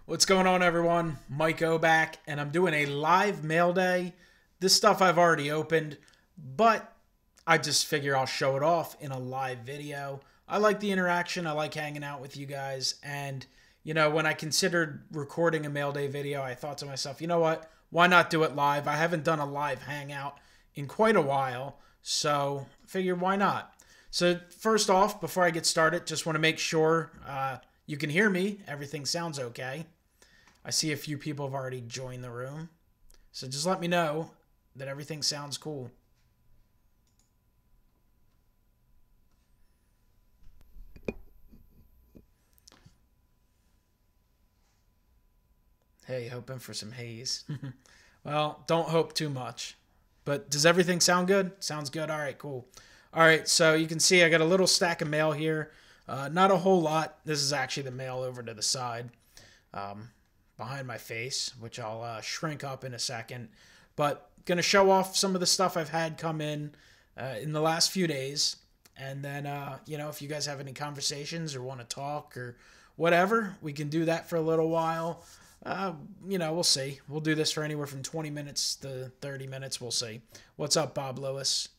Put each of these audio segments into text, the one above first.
What's going on, everyone? MikeO back, and I'm doing a live mail day. This stuff I've already opened, but I just figure I'll show it off in a live video. I like the interaction. I like hanging out with you guys. And, when I considered recording a mail day video, I thought to myself, you know what? Why not do it live? I haven't done a live hangout in quite a while, so I figured why not? So first off, before I get started, just want to make sure you can hear me. Everything sounds okay. I see a few people have already joined the room. So just let me know that everything sounds cool. Hey, hoping for some haze. Well, don't hope too much. But does everything sound good? Sounds good. All right, cool. All right, so you can see I got a little stack of mail here. Not a whole lot. This is actually the mail over to the side. Behind my face, which I'll shrink up in a second. But going to show off some of the stuff I've had come in the last few days. And then, if you guys have any conversations or want to talk or whatever, we can do that for a little while. We'll see. We'll do this for anywhere from 20 minutes to 30 minutes. We'll see. What's up, Bob Lewis?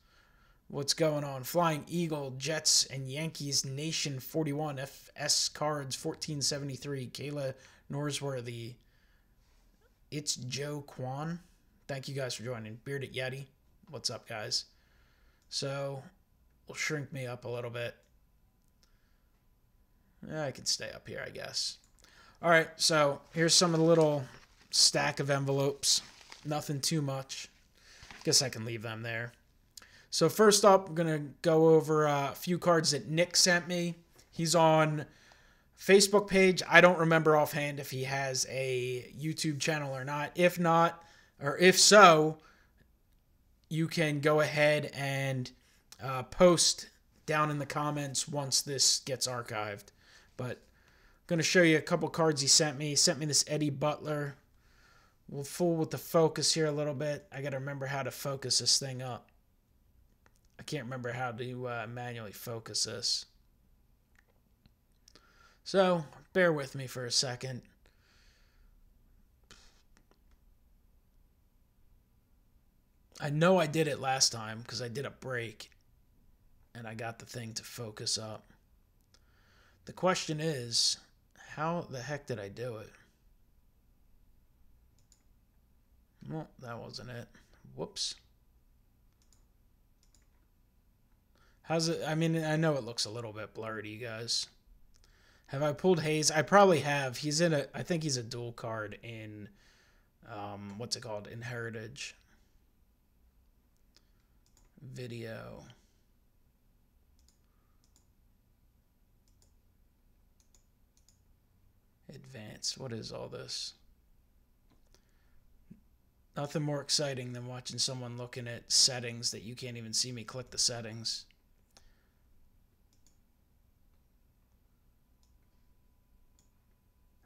What's going on? Flying Eagle, Jets, and Yankees Nation 41, FS Cards 1473, Kayla Norsworthy. It's Joe Kwan. Thank you guys for joining. Bearded Yeti. What's up, guys? So, we'll shrink me up a little bit. Yeah, I can stay up here, I guess. All right, so here's some of the little stack of envelopes. Nothing too much. Guess I can leave them there. So first up, I'm going to go over a few cards that Nick sent me. He's on Facebook page. I don't remember offhand if he has a YouTube channel or not. If not, or if so, you can go ahead and post down in the comments once this gets archived. But I'm going to show you a couple cards he sent me. He sent me this Eddie Butler. We'll fool with the focus here a little bit. I got to remember how to focus this thing up. I can't remember how to manually focus this. So, bear with me for a second. I know I did it last time because I did a break and I got the thing to focus up. The question is, how the heck did I do it? Well, that wasn't it. Whoops. How's it? I mean, I know it looks a little bit blurry to you guys. Have I pulled Hayes? I probably have. He's in I think he's a dual card in, what's it called? In Heritage. Video. Advanced. What is all this? Nothing more exciting than watching someone looking at settings that you can't even see me click the settings.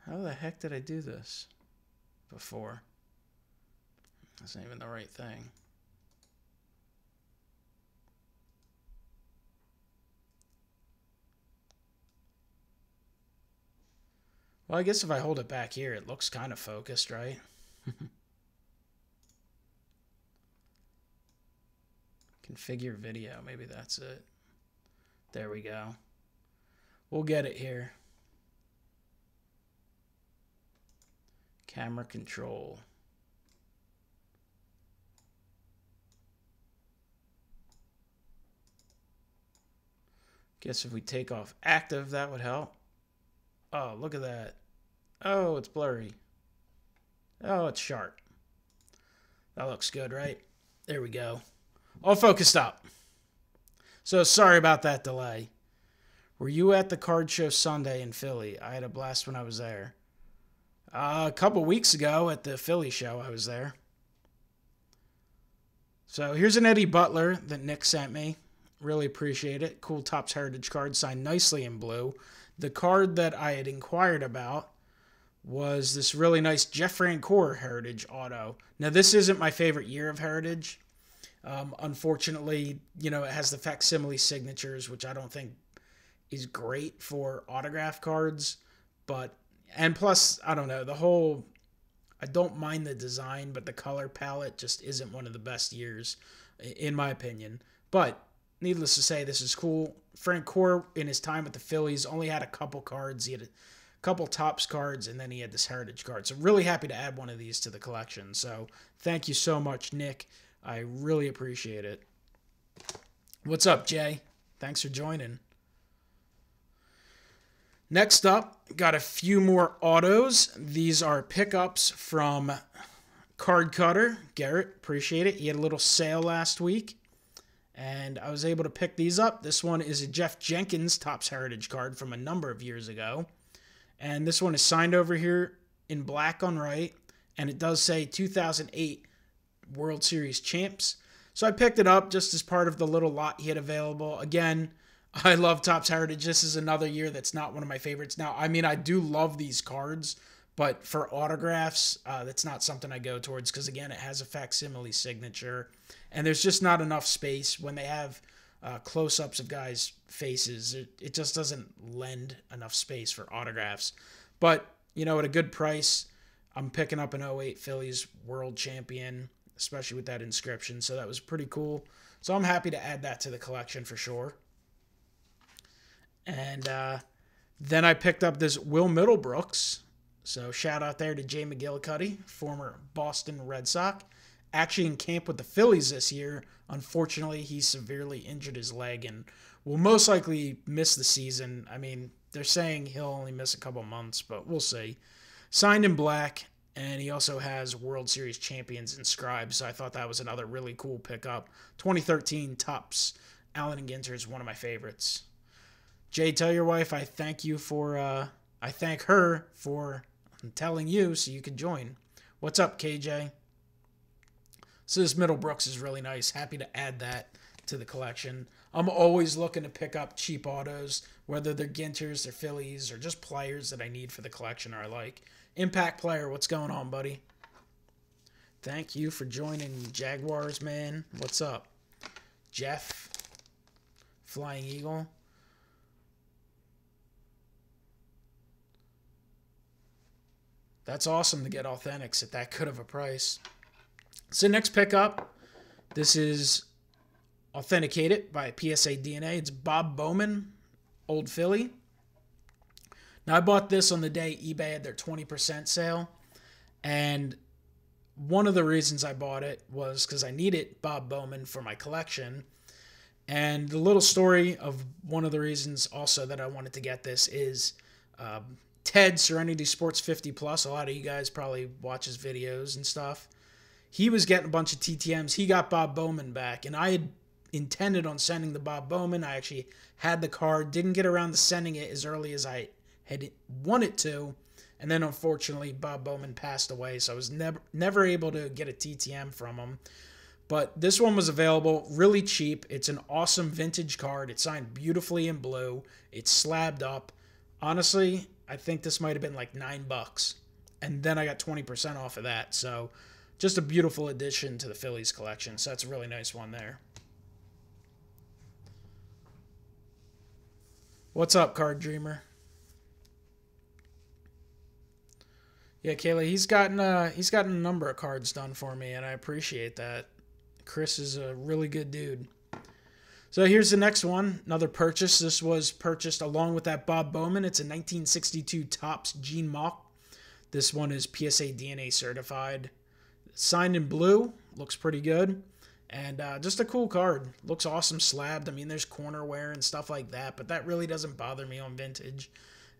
How the heck did I do this before? That's not even the right thing. Well, I guess if I hold it back here, it looks kind of focused, right? Configure video. Maybe that's it. There we go. We'll get it here. Camera control. Guess if we take off active, that would help. Oh, look at that. Oh, it's blurry. Oh, it's sharp. That looks good, right? There we go. All focused up. So sorry about that delay. Were you at the card show Sunday in Philly? I had a blast when I was there. A couple weeks ago at the Philly show, I was there. So here's an Eddie Butler that Nick sent me. Really appreciate it. Cool Topps Heritage card, signed nicely in blue. The card that I had inquired about was this really nice Jeff Francoeur Heritage auto. Now, this isn't my favorite year of Heritage. Unfortunately, it has the facsimile signatures, which I don't think is great for autograph cards. But And plus, I don't know, the whole, I don't mind the design, but the color palette just isn't one of the best years, in my opinion. But needless to say, this is cool. Frank Core, in his time with the Phillies, only had a couple cards. He had a couple Topps cards, and then he had this Heritage card. So really happy to add one of these to the collection. So thank you so much, Nick. I really appreciate it. What's up, Jay? Thanks for joining. Next up, got a few more autos. These are pickups from Card Cutter. Garrett, appreciate it. He had a little sale last week, and I was able to pick these up. This one is a Jeff Jenkins Topps Heritage card from a number of years ago. And this one is signed over here in black on right, and it does say 2008 World Series Champs. So I picked it up just as part of the little lot he had available. Again, I love Topps Heritage. This is another year that's not one of my favorites. Now, I mean, I do love these cards, but for autographs, that's not something I go towards because, again, it has a facsimile signature, and there's just not enough space when they have close-ups of guys' faces. It just doesn't lend enough space for autographs. But, you know, at a good price, I'm picking up an '08 Phillies World Champion, especially with that inscription, so that was pretty cool. So I'm happy to add that to the collection for sure. And then I picked up this Will Middlebrooks. So shout out there to Jay McGillicuddy, former Boston Red Sox. Actually in camp with the Phillies this year. Unfortunately, he severely injured his leg and will most likely miss the season. I mean, they're saying he'll only miss a couple months, but we'll see. Signed in black, and he also has World Series champions inscribed, so I thought that was another really cool pickup. 2013 Topps Allen and Ginter is one of my favorites. Jay, tell your wife I thank you for, I thank her for telling you so you could join. What's up, KJ? So this Middlebrooks is really nice. Happy to add that to the collection. I'm always looking to pick up cheap autos, whether they're Ginters, they're Phillies, or just players that I need for the collection or I like. Impact Player, what's going on, buddy? Thank you for joining, Jaguars, man. What's up? Jeff, Flying Eagle. That's awesome to get authentics at that good of a price. So next pickup, this is authenticated by PSA DNA. It's Bob Bowman, Old Philly. Now I bought this on the day eBay had their 20% sale, and one of the reasons I bought it was because I needed Bob Bowman for my collection. And the little story of one of the reasons also that I wanted to get this is Ted, Serenity Sports 50 Plus, a lot of you guys probably watch his videos and stuff. He was getting a bunch of TTMs. He got Bob Bowman back, and I had intended on sending the Bob Bowman. I actually had the card, didn't get around to sending it as early as I had wanted to, and then unfortunately Bob Bowman passed away, so I was never able to get a TTM from him. But this one was available, really cheap. It's an awesome vintage card. It's signed beautifully in blue. It's slabbed up. Honestly, I think this might have been like $9, and then I got 20% off of that. So just a beautiful addition to the Phillies collection. So that's a really nice one there. What's up, Card Dreamer? Yeah, Kayla, he's gotten a number of cards done for me, and I appreciate that. Chris is a really good dude. So here's the next one, another purchase. This was purchased along with that Bob Bowman. It's a 1962 Topps Gene Mach. This one is PSA DNA certified. Signed in blue. Looks pretty good. And just a cool card. Looks awesome slabbed. I mean, there's corner wear and stuff like that, but that really doesn't bother me on vintage.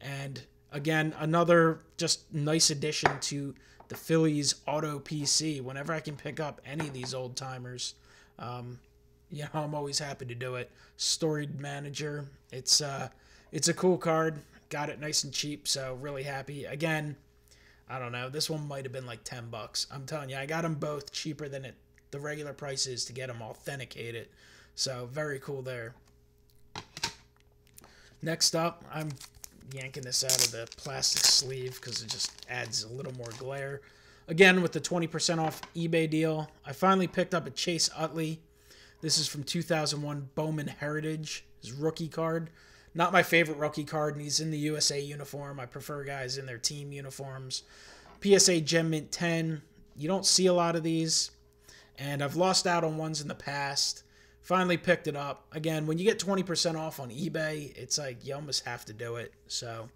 And again, another just nice addition to the Phillies Auto PC. Whenever I can pick up any of these old timers, you know, I'm always happy to do it. Storied Manager. It's a cool card. Got it nice and cheap, so really happy. Again, I don't know. This one might have been like $10. I'm telling you, I got them both cheaper than the regular price is to get them authenticated. So very cool there. Next up, I'm yanking this out of the plastic sleeve because it just adds a little more glare. Again, with the 20% off eBay deal, I finally picked up a Chase Utley. This is from 2001 Bowman Heritage, his rookie card. Not my favorite rookie card, and he's in the USA uniform. I prefer guys in their team uniforms. PSA Gem Mint 10. You don't see a lot of these, and I've lost out on ones in the past. Finally picked it up. Again, when you get 20% off on eBay, it's like you almost have to do it. So,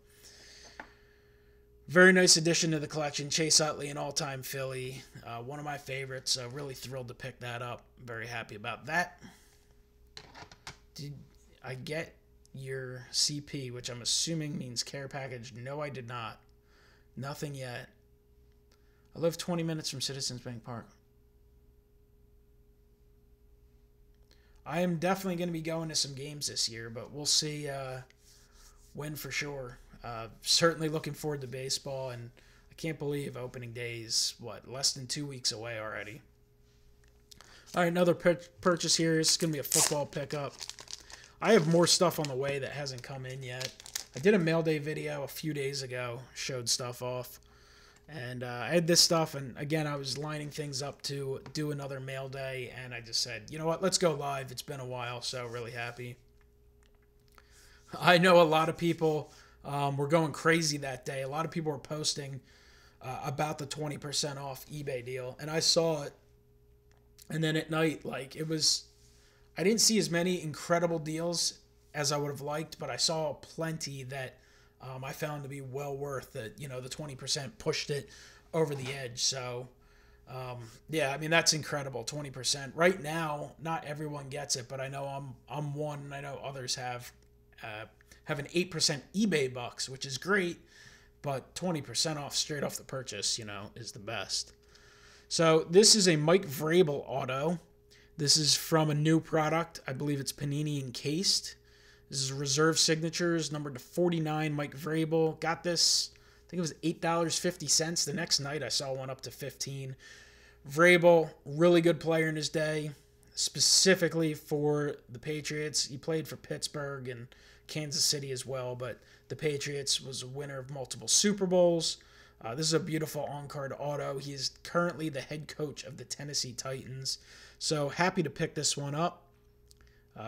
very nice addition to the collection. Chase Utley, an all-time Philly. One of my favorites. So, really thrilled to pick that up. Very happy about that. Did I get your CP, which I'm assuming means care package? No, I did not. Nothing yet. I live 20 minutes from Citizens Bank Park. I am definitely going to be going to some games this year, but we'll see when for sure. Certainly looking forward to baseball, and I can't believe opening day's, less than 2 weeks away already. All right, another purchase here. It's going to be a football pickup. I have more stuff on the way that hasn't come in yet. I did a Mailday video a few days ago, showed stuff off. And I had this stuff, and again, I was lining things up to do another Mailday, and I just said, you know what, let's go live. It's been a while, so really happy. I know a lot of people were going crazy that day. A lot of people were posting about the 20% off eBay deal, and I saw it. And then at night, I didn't see as many incredible deals as I would have liked, but I saw plenty that I found to be well worth it. The 20% pushed it over the edge. So, yeah, I mean, that's incredible, 20%. Right now, not everyone gets it, but I know I'm one, and I know others have an 8% eBay bucks, which is great, but 20% off straight off the purchase, is the best. So this is a Mike Vrabel auto. This is from a new product. I believe it's Panini encased. This is reserve signatures, numbered to 49, Mike Vrabel. Got this, I think it was $8.50. The next night I saw one up to $15. Vrabel, really good player in his day, specifically for the Patriots. He played for Pittsburgh and Kansas City as well, but the Patriots was a winner of multiple Super Bowls. This is a beautiful on-card auto. He is currently the head coach of the Tennessee Titans. So happy to pick this one up.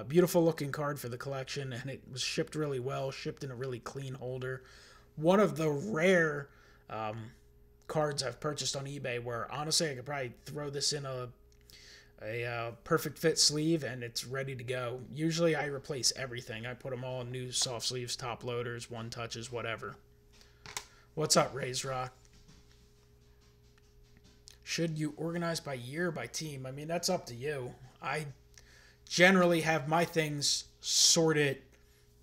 Beautiful looking card for the collection, and it was shipped really well, shipped in a really clean holder. One of the rare cards I've purchased on eBay where honestly I could probably throw this in a perfect fit sleeve and it's ready to go. Usually I replace everything. I put them all in new soft sleeves, top loaders, one touches, whatever. What's up, Raise Rock? Should you organize by year or by team? I mean, that's up to you. I generally have my things sorted,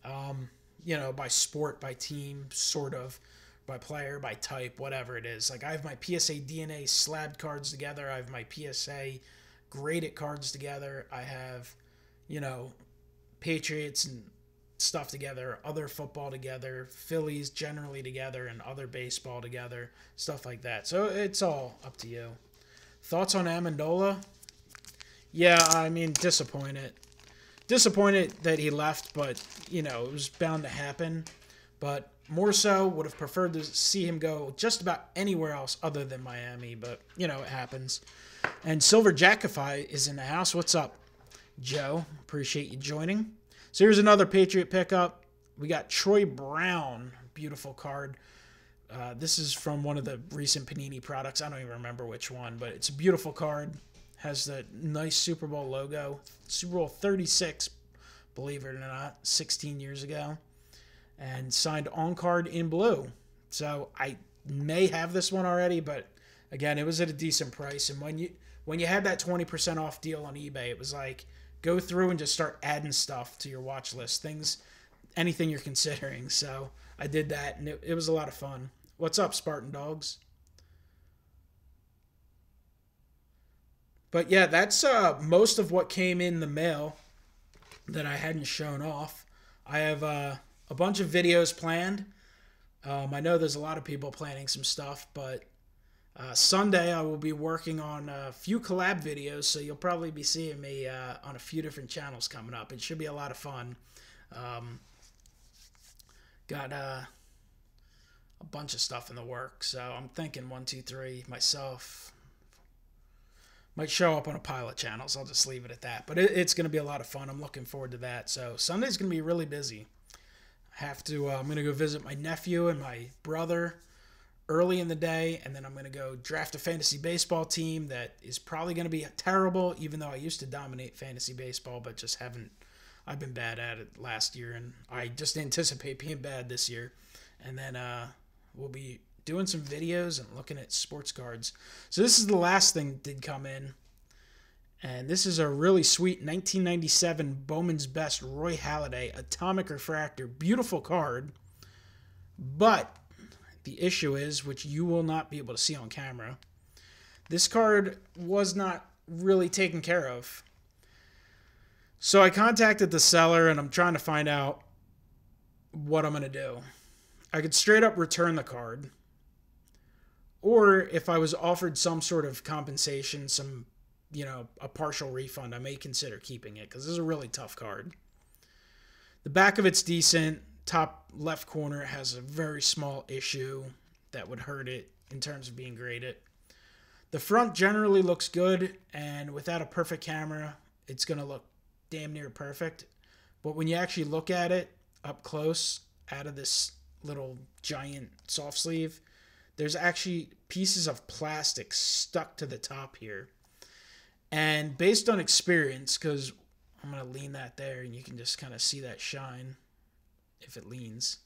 by sport, by team, sort of, by player, by type, whatever it is. Like, I have my PSA DNA slabbed cards together. I have my PSA graded cards together. I have, Patriots and stuff together, other football together, Phillies generally together, and other baseball together, stuff like that. So it's all up to you. Thoughts on Amendola? Yeah, I mean, disappointed. Disappointed that he left, but, it was bound to happen. But more so, would have preferred to see him go just about anywhere else other than Miami. But, it happens. And Silver Jackify is in the house. What's up, Joe? Appreciate you joining. So here's another Patriot pickup. We got Troy Brown. Beautiful card. This is from one of the recent Panini products. I don't even remember which one, but it's a beautiful card. Has the nice Super Bowl logo. Super Bowl 36, believe it or not, 16 years ago. And signed on card in blue. So I may have this one already, but again, it was at a decent price. And when you had that 20% off deal on eBay, it was like, go through and just start adding stuff to your watch list. Anything you're considering. So I did that, and it was a lot of fun. What's up, Spartan Dogs? But yeah, that's most of what came in the mail that I hadn't shown off. I have a bunch of videos planned. I know there's a lot of people planning some stuff, but Sunday I will be working on a few collab videos, so you'll probably be seeing me on a few different channels coming up. It should be a lot of fun. Got a bunch of stuff in the works, so I'm thinking 1, 2, 3 myself. Might show up on a pile of channels. I'll just leave it at that. But it's going to be a lot of fun. I'm looking forward to that. So Sunday's going to be really busy. Have to. I'm gonna go visit my nephew and my brother early in the day, and then I'm gonna go draft a fantasy baseball team that is probably gonna be terrible. Even though I used to dominate fantasy baseball, but just haven't. I've been bad at it last year, and I just anticipate being bad this year. And then we'll be doing some videos and looking at sports cards. So this is the last thing that did come in. And this is a really sweet 1997 Bowman's Best Roy Halladay Atomic Refractor. Beautiful card. But the issue is, which you will not be able to see on camera, this card was not really taken care of. So I contacted the seller, and I'm trying to find out what I'm going to do. I could straight up return the card. Or if I was offered some sort of compensation, a partial refund, I may consider keeping it because this is a really tough card. The back of it's decent. Top left corner has a very small issue that would hurt it in terms of being graded. The front generally looks good, and without a perfect camera, it's going to look damn near perfect. But when you actually look at it up close out of this little giant soft sleeve, there's actually pieces of plastic stuck to the top here. And based on experience, because I'm going to lean that there and you can just kind of see that shine if it leans.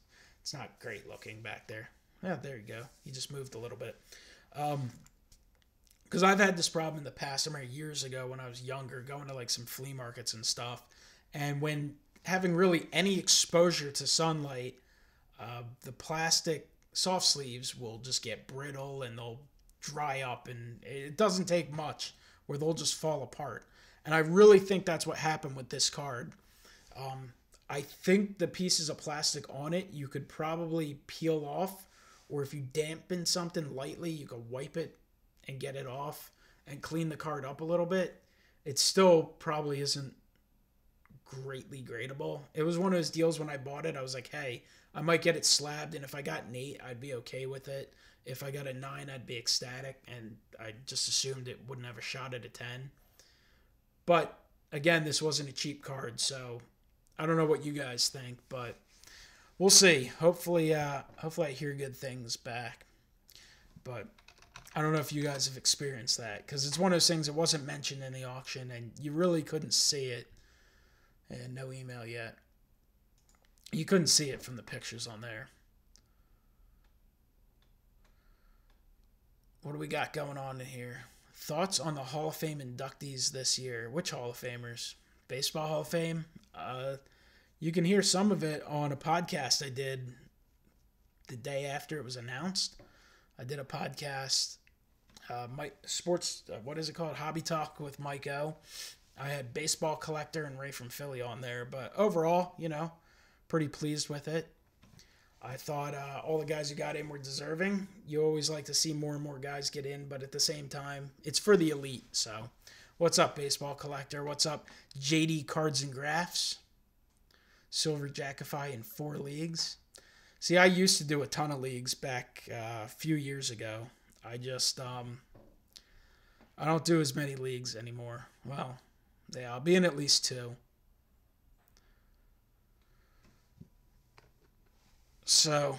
It's not great looking back there. Yeah, there you go. You just moved a little bit. Because I've had this problem in the past. I remember years ago when I was younger, going to like some flea markets and stuff. And when having really any exposure to sunlight, the plastic soft sleeves will just get brittle and they'll dry up. And it doesn't take much where they'll just fall apart. And I really think that's what happened with this card. I think the pieces of plastic on it, you could probably peel off, or if you dampen something lightly, you could wipe it and get it off and clean the card up a little bit. It still probably isn't greatly gradable. It was one of those deals when I bought it, I was like, hey, I might get it slabbed, and if I got an 8, I'd be okay with it. If I got a 9, I'd be ecstatic, and I just assumed it wouldn't have a shot at a 10. But, again, this wasn't a cheap card, so I don't know what you guys think, but we'll see. Hopefully I hear good things back. But I don't know if you guys have experienced that, because it's one of those things that wasn't mentioned in the auction, and you really couldn't see it. And no email yet. You couldn't see it from the pictures on there. What do we got going on in here? Thoughts on the Hall of Fame inductees this year. Which Hall of Famers? Baseball Hall of Fame? You can hear some of it on a podcast I did the day after it was announced. I did a podcast, what is it called? Hobby Talk with MikeO. I had Baseball Collector and Ray from Philly on there. But overall, pretty pleased with it. I thought all the guys who got in were deserving. You always like to see more and more guys get in, but at the same time, it's for the elite. So, what's up, Baseball Collector? What's up, JD Cards and Graphs? Silver Jackify in 4 leagues. See, I used to do a ton of leagues back a few years ago. I just, I don't do as many leagues anymore. Well, yeah, I'll be in at least 2. So,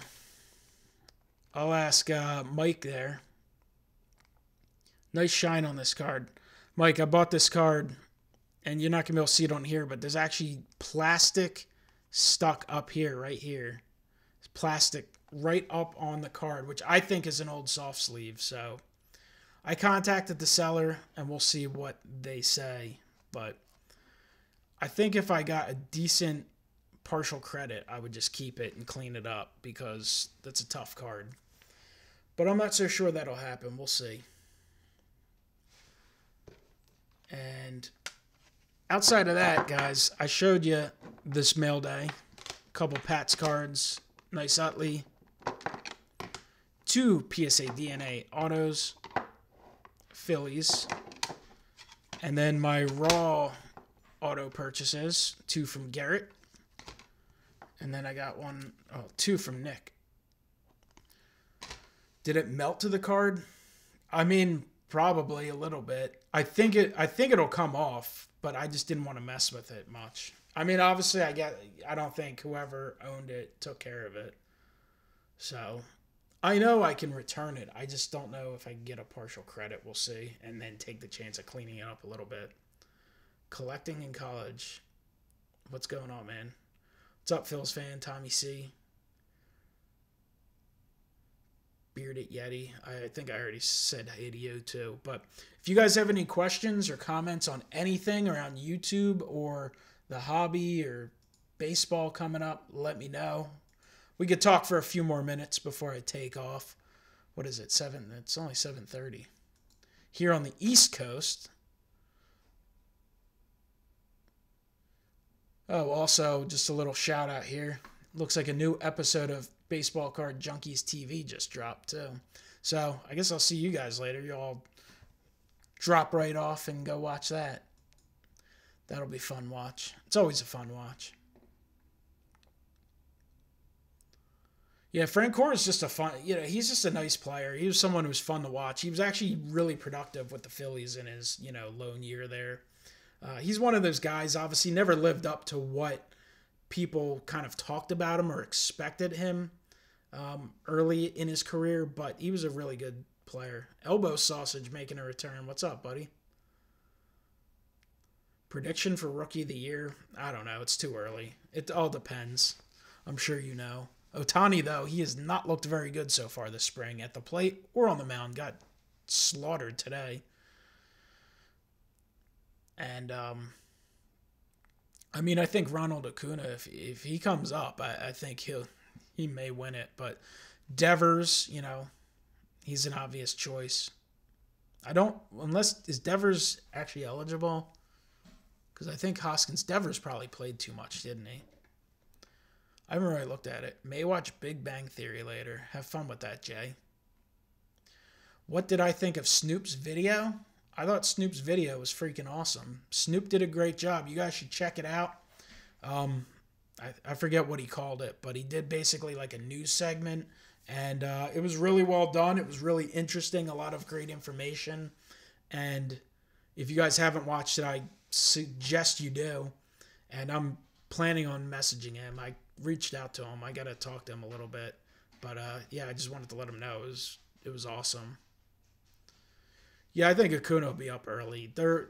I'll ask Mike there. Nice shine on this card. Mike, I bought this card, and you're not going to be able to see it on here, but there's actually plastic stuck up here, right here. It's plastic right up on the card, which I think is an old soft sleeve. So, I contacted the seller, and we'll see what they say. But I think if I got a decent partial credit, I would just keep it and clean it up, because that's a tough card. But I'm not so sure that'll happen. We'll see. And outside of that, guys, I showed you this Mailday. A couple Pats cards. Nice Utley. 2 PSA DNA autos. Phillies. And then my raw auto purchases. 2 from Garrett. And then I got 2 from Nick. Did it melt to the card? I mean, probably a little bit. I think it'll come off, but I just didn't want to mess with it much. I mean, obviously, I don't think whoever owned it took care of it. So I know I can return it. I just don't know if I can get a partial credit. We'll see, and then take the chance of cleaning it up a little bit. Collecting in college. What's going on, man? What's up, Phil's fan? Tommy C. Bearded Yeti. I think I already said hey to you too. But if you guys have any questions or comments on anything around YouTube or the hobby or baseball coming up, let me know. We could talk for a few more minutes before I take off. What is it? It's only 7:30 here on the East Coast. Oh, also just a little shout out here. Looks like a new episode of Baseball Card Junkies TV just dropped too. So I guess I'll see you guys later. You all drop right off and go watch that. That'll be fun watch. It's always a fun watch. Yeah, Frank Core is just a fun, he's just a nice player. He was someone who was fun to watch. He was actually really productive with the Phillies in his, lone year there. He's one of those guys, obviously never lived up to what people kind of talked about him or expected him early in his career, but he was a really good player. Elbow Sausage making a return. What's up, buddy? Prediction for Rookie of the Year? I don't know. It's too early. It all depends. I'm sure you know. Ohtani, though, he has not looked very good so far this spring at the plate or on the mound. Got slaughtered today. And, I think Ronald Acuna, if he comes up, I think he may win it. But Devers, he's an obvious choice. Is Devers actually eligible? Because I think Devers probably played too much, didn't he? I haven't really looked at it. May watch Big Bang Theory later. Have fun with that, Jay. What did I think of Snoop's video? I thought Snoop's video was freaking awesome. Snoop did a great job. You guys should check it out. I forget what he called it, but he did basically like a news segment, and it was really well done. It was really interesting, a lot of great information, and if you guys haven't watched it, I suggest you do, and I'm planning on messaging him. I reached out to him. I got to talk to him a little bit, but yeah, I just wanted to let him know it was awesome. Yeah, I think Acuna will be up early. They're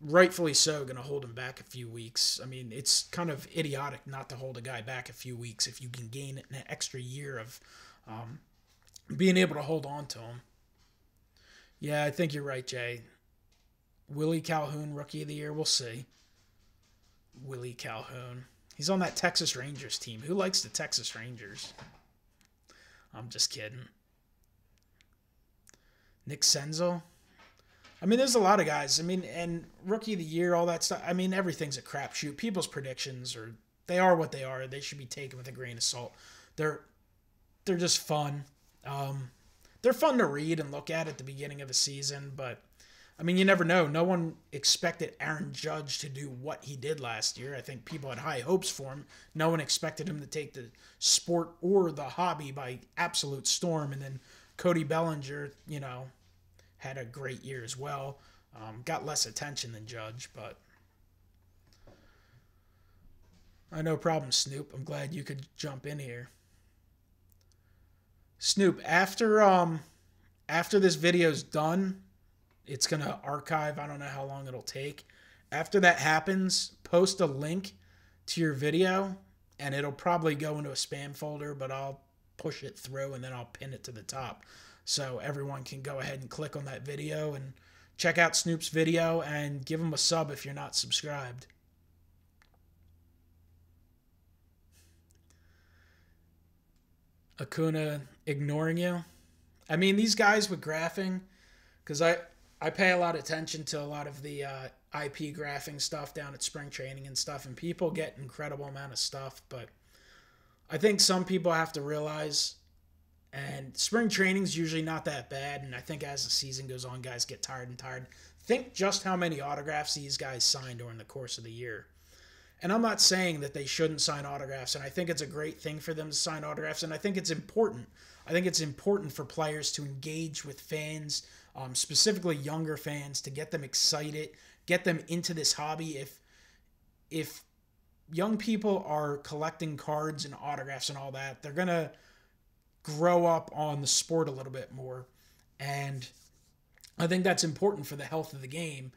rightfully so going to hold him back a few weeks. I mean, it's kind of idiotic not to hold a guy back a few weeks if you can gain an extra year of being able to hold on to him. Yeah, I think you're right, Jay. Willie Calhoun, Rookie of the Year, we'll see. Willie Calhoun. He's on that Texas Rangers team. Who likes the Texas Rangers? I'm just kidding. Nick Senzel. There's a lot of guys. And Rookie of the Year, all that stuff. Everything's a crapshoot. People's predictions they are what they are. They should be taken with a grain of salt. They're just fun. They're fun to read and look at the beginning of a season, but you never know. No one expected Aaron Judge to do what he did last year. I think people had high hopes for him. No one expected him to take the sport or the hobby by absolute storm. And then Cody Bellinger, had a great year as well. Got less attention than Judge, but no problem, Snoop. I'm glad you could jump in here. Snoop, after this video's done, it's going to archive. I don't know how long it'll take. After that happens, post a link to your video, and it'll probably go into a spam folder, but I'll push it through, and then I'll pin it to the top. So everyone can go ahead and click on that video and check out Snoop's video and give him a sub if you're not subscribed. Acuna ignoring you. These guys with graphing, because I pay a lot of attention to a lot of the IP graphing stuff down at spring training and stuff, and people get an incredible amount of stuff, but I think some people have to realize, and spring training's usually not that bad, and I think as the season goes on, guys get tired and tired. Think just how many autographs these guys sign during the course of the year. And I'm not saying that they shouldn't sign autographs, and I think it's a great thing for them to sign autographs, and I think it's important. I think it's important for players to engage with fans, specifically younger fans, to get them excited, get them into this hobby. If young people are collecting cards and autographs and all that, they're going to grow up on the sport a little bit more. And I think that's important for the health of the game.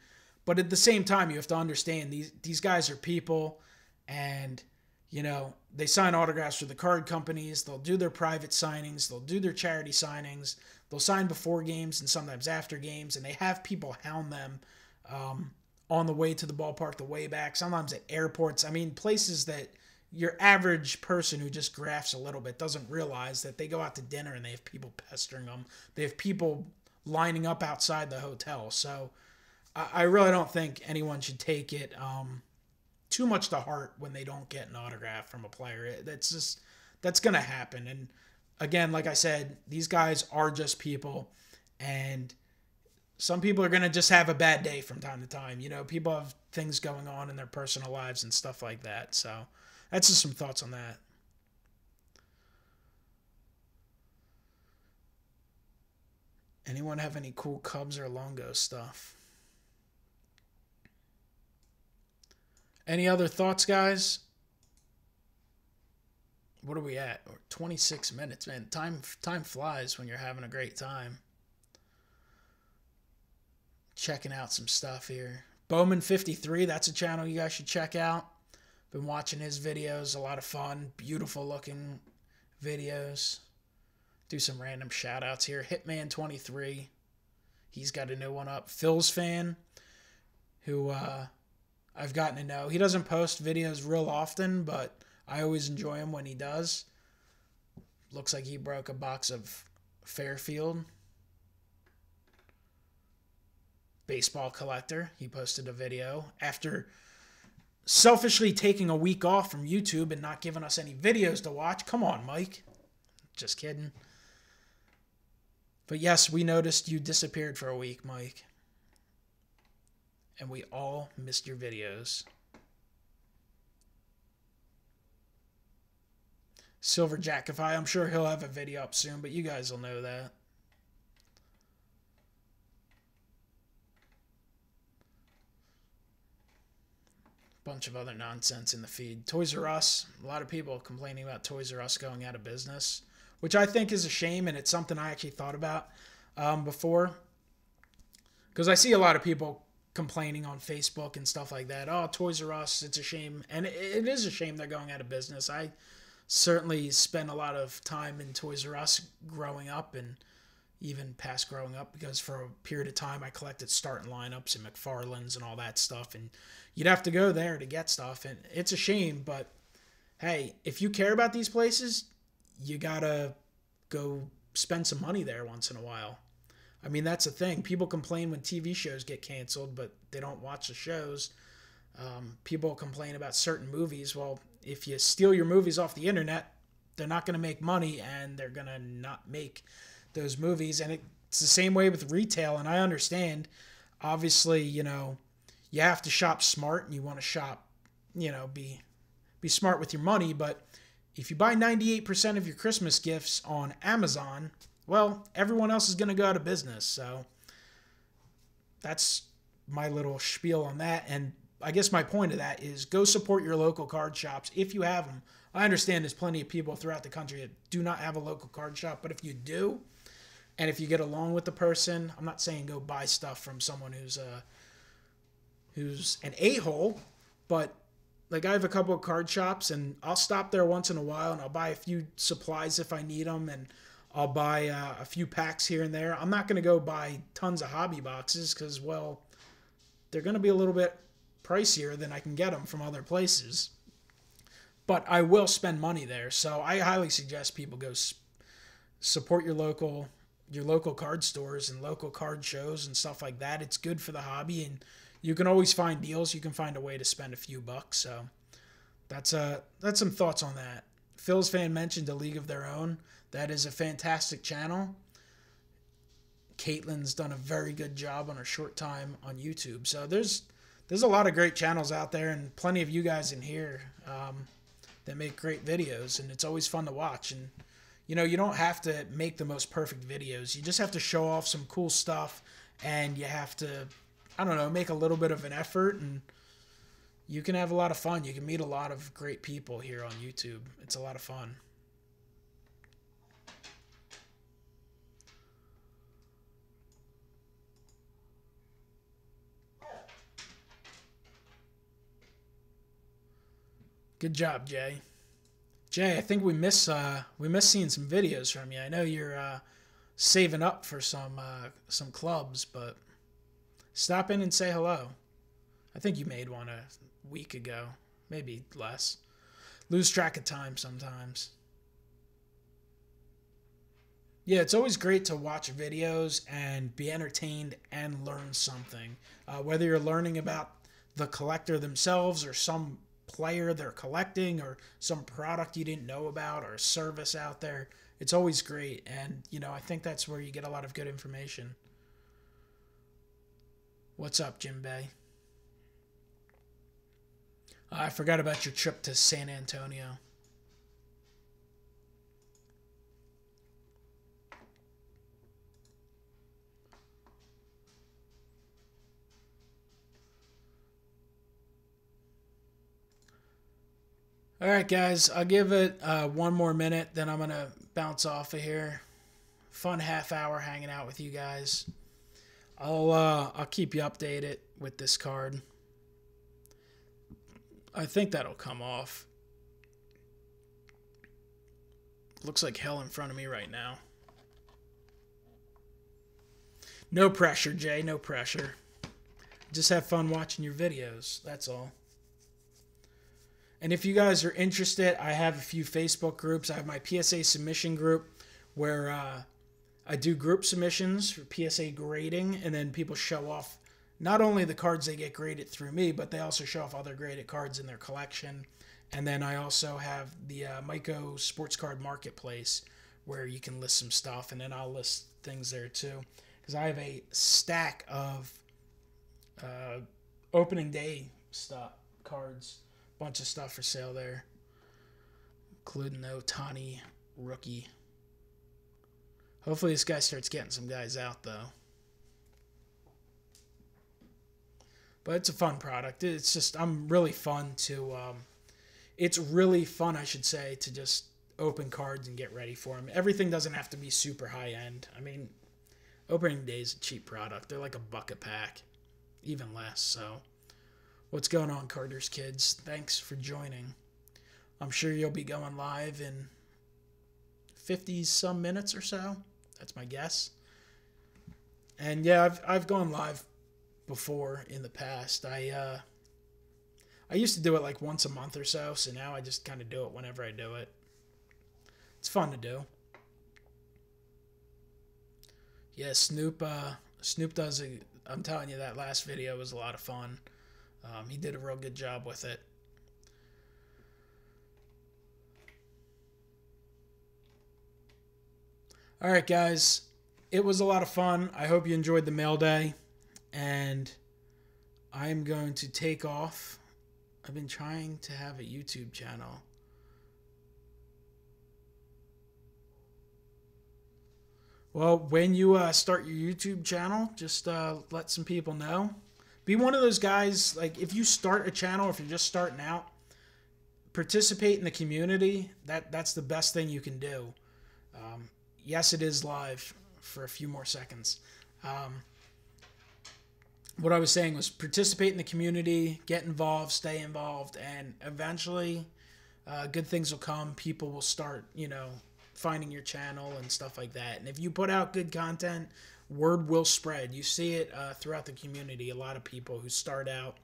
But at the same time, you have to understand these guys are people, and they sign autographs for the card companies. They'll do their private signings. They'll do their charity signings. They'll sign before games and sometimes after games, and they have people hound them on the way to the ballpark, the way back, sometimes at airports. I mean, places that your average person who just grafts a little bit doesn't realize that they go out to dinner and they have people pestering them. They have people lining up outside the hotel. So I really don't think anyone should take it too much to heart when they don't get an autograph from a player. That's going to happen. And again, like I said, these guys are just people, and some people are going to just have a bad day from time to time. People have things going on in their personal lives and stuff like that. So that's just some thoughts on that. Anyone have any cool Cubs or Longo stuff? Any other thoughts, guys? What are we at? 26 minutes, man. Time flies when you're having a great time. Checking out some stuff here. Bowman53, that's a channel you guys should check out. Been watching his videos. A lot of fun. Beautiful looking videos. Do some random shout outs here. Hitman23. He's got a new one up. Phil's fan, who I've gotten to know. He doesn't post videos real often, but I always enjoy him when he does. Looks like he broke a box of Fairfield. Baseball collector. He posted a video after selfishly taking a week off from YouTube and not giving us any videos to watch. Come on, Mike. Just kidding. But yes, we noticed you disappeared for a week, Mike. And we all missed your videos. Silver Jackify, I'm sure he'll have a video up soon, but you guys will know that. Bunch of other nonsense in the feed. Toys R Us, a lot of people complaining about Toys R Us going out of business, which I think is a shame, and it's something I actually thought about before. Because I see a lot of people complaining on Facebook and stuff like that. Oh, Toys R Us, it's a shame. And it is a shame they're going out of business. I certainly spent a lot of time in Toys R Us growing up, and even past growing up, because for a period of time I collected starting lineups and McFarlane's and all that stuff, and you'd have to go there to get stuff, and it's a shame. But hey, if you care about these places, you gotta go spend some money there once in a while. I mean, that's the thing. People complain when TV shows get canceled, but they don't watch the shows. People complain about certain movies. Well, if you steal your movies off the internet, they're not going to make money, and they're going to not make those movies. And it's the same way with retail, and I understand. Obviously, you have to shop smart, and you want to shop, be smart with your money. But if you buy 98% of your Christmas gifts on Amazon, well, everyone else is going to go out of business. So that's my little spiel on that. And I guess my point of that is go support your local card shops if you have them. I understand there's plenty of people throughout the country that do not have a local card shop, but if you do, and if you get along with the person, I'm not saying go buy stuff from someone who's an a-hole, but like I have a couple of card shops, and I'll stop there once in a while, and I'll buy a few supplies if I need them, and I'll buy a few packs here and there. I'm not going to go buy tons of hobby boxes because, well, they're going to be a little bit pricier than I can get them from other places. But I will spend money there, so I highly suggest people go support your local card stores and local card shows and stuff like that. It's good for the hobby, and you can always find deals. You can find a way to spend a few bucks. So that's some thoughts on that. Phil's fan mentioned A League of Their Own. That is a fantastic channel. Caitlin's done a very good job on her short time on YouTube. So there's a lot of great channels out there, and plenty of you guys in here that make great videos, and it's always fun to watch. And you don't have to make the most perfect videos. You just have to show off some cool stuff, and you have to, I don't know, make a little bit of an effort, and you can have a lot of fun. You can meet a lot of great people here on YouTube. It's a lot of fun. Good job, Jay. Jay, I think we miss seeing some videos from you. I know you're saving up for some clubs, but stop in and say hello. I think you made one a week ago, maybe less. Lose track of time sometimes. Yeah, it's always great to watch videos and be entertained and learn something. Whether you're learning about the collector themselves or some player they're collecting or some product you didn't know about or a service out there, it's always great. And, you know, I think that's where you get a lot of good information. What's up, Jim Bay? I forgot about your trip to San Antonio. All right, guys, I'll give it one more minute, then I'm going to bounce off of here. Fun half hour hanging out with you guys. I'll keep you updated with this card. I think that'll come off. Looks like hell in front of me right now. No pressure, Jay, no pressure. Just have fun watching your videos, that's all. And if you guys are interested, I have a few Facebook groups. I have my PSA submission group where I do group submissions for PSA grading, and then people show off not only the cards they get graded through me, but they also show off other graded cards in their collection. And then I also have the MikeO Sports Card Marketplace where you can list some stuff, and then I'll list things there too. Because I have a stack of opening day stuff, cards, bunch of stuff for sale there, including the Ohtani rookie. Hopefully this guy starts getting some guys out though. But it's a fun product. It's just, I'm really fun to, it's really fun, I should say, to just open cards and get ready for them. Everything doesn't have to be super high end. I mean, opening day is a cheap product. They're like $1 a pack, even less. So, what's going on, Carter's kids? Thanks for joining. I'm sure you'll be going live in 50-some minutes or so. That's my guess. And yeah, I've gone live before in the past. I used to do it like once a month or so, so now I just kind of do it whenever I do it. It's fun to do. Yeah, Snoop does I'm telling you, that last video was a lot of fun. He did a real good job with it. All right, guys. It was a lot of fun. I hope you enjoyed the mail day. And I'm going to take off. I've been trying to have a YouTube channel. Well, when you start your YouTube channel, just let some people know. Be one of those guys, like if you start a channel, if you're just starting out, participate in the community. That's the best thing you can do. Yes, it is live for a few more seconds. What I was saying was participate in the community, get involved, stay involved, and eventually good things will come. People will start, you know, finding your channel and stuff like that. And if you put out good content, word will spread. You see it throughout the community. A lot of people who start out,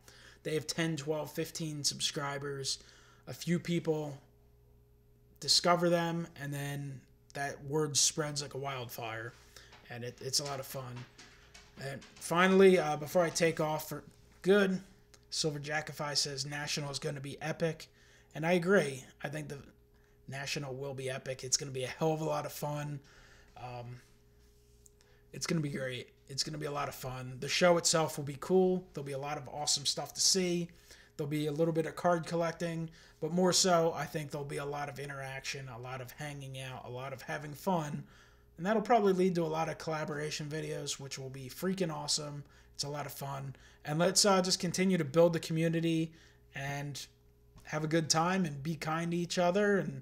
they have 10, 12, 15 subscribers. A few people discover them, and then that word spreads like a wildfire. And it's a lot of fun. And finally, before I take off for good, Silver Jackify says National is going to be epic. And I agree. I think the National will be epic. It's going to be a hell of a lot of fun. It's going to be great. It's going to be a lot of fun. The show itself will be cool. There'll be a lot of awesome stuff to see. There'll be a little bit of card collecting. But more so, I think there'll be a lot of interaction, a lot of hanging out, a lot of having fun. And that'll probably lead to a lot of collaboration videos, which will be freaking awesome. It's a lot of fun. And let's just continue to build the community and have a good time and be kind to each other and